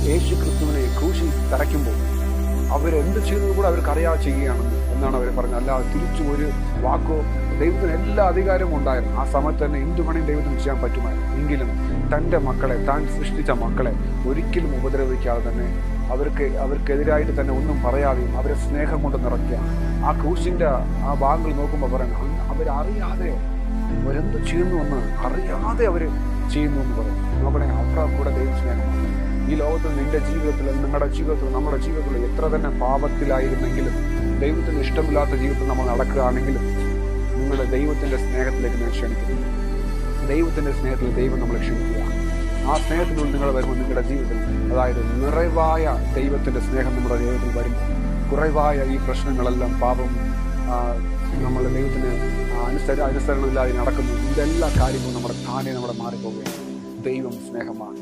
യേശു ക്രിസ്തുവിനെ ക്രൂശിൽ തറയ്ക്കുമ്പോൾ അവരെന്ത് ചെയ്തത് കൂടെ അവർക്ക് അറിയാതെ ചെയ്യുകയാണെന്ന് എന്നാണ് അവർ പറഞ്ഞത്. അല്ലാതെ തിരിച്ചു ഒരു വാക്കോ, ദൈവത്തിന് എല്ലാ അധികാരവും ഉണ്ടായിരുന്നു. ആ സമയത്ത് തന്നെ എന്തു വേണമെങ്കിലും ദൈവത്തിന് ചെയ്യാൻ പറ്റുമായിരുന്നു. എങ്കിലും തൻ്റെ മക്കളെ, താൻ സൃഷ്ടിച്ച മക്കളെ ഒരിക്കലും ഉപദ്രവിക്കാതെ തന്നെ അവർക്കെതിരായിട്ട് തന്നെ ഒന്നും പറയാതെയും അവരെ സ്നേഹം കൊണ്ട് നിറയ്ക്കുക. ആ ക്രൂശിൻ്റെ ആ ഭാഗങ്ങൾ നോക്കുമ്പോൾ പറയണം, അവരറിയാതെ അവരെന്ത് ചെയ്യുന്നു എന്ന് അറിയാതെ അവർ ചെയ്യുന്നു എന്ന് പറയും. നമ്മുടെ അവരുടെ കൂടെ ദൈവ സ്നേഹമാണ്. ഈ ലോകത്തിൽ നിന്റെ ജീവിതത്തിൽ, നിങ്ങളുടെ ജീവിതത്തിൽ, നമ്മുടെ ജീവിതത്തിൽ എത്ര തന്നെ പാപത്തിലായിരുന്നെങ്കിലും, ദൈവത്തിന് ഇഷ്ടമില്ലാത്ത ജീവിതത്തിൽ നമ്മൾ നടക്കുകയാണെങ്കിലും, നിങ്ങളുടെ ദൈവത്തിൻ്റെ സ്നേഹത്തിലേക്ക് ഞാൻ ക്ഷണിക്കുന്നു. ദൈവത്തിൻ്റെ സ്നേഹത്തിൽ ദൈവം നമ്മളെ ക്ഷണിക്കുക. ആ സ്നേഹത്തിനുള്ളിൽ നിങ്ങൾ വരുമ്പോൾ നിങ്ങളുടെ ജീവിതത്തിൽ, അതായത് നിറവായ ദൈവത്തിൻ്റെ സ്നേഹം നമ്മുടെ ജീവിതത്തിൽ വരുമ്പോൾ, കുറവായ ഈ പ്രശ്നങ്ങളെല്ലാം, പാപം, നമ്മൾ ദൈവത്തിന് അനുസരണമില്ലാതെ നടക്കുന്നു, ഇതെല്ലാ കാര്യങ്ങളും നമ്മുടെ താനെ നമ്മുടെ മാറിപ്പോവുകയാണ്. ദൈവം സ്നേഹമാണ്.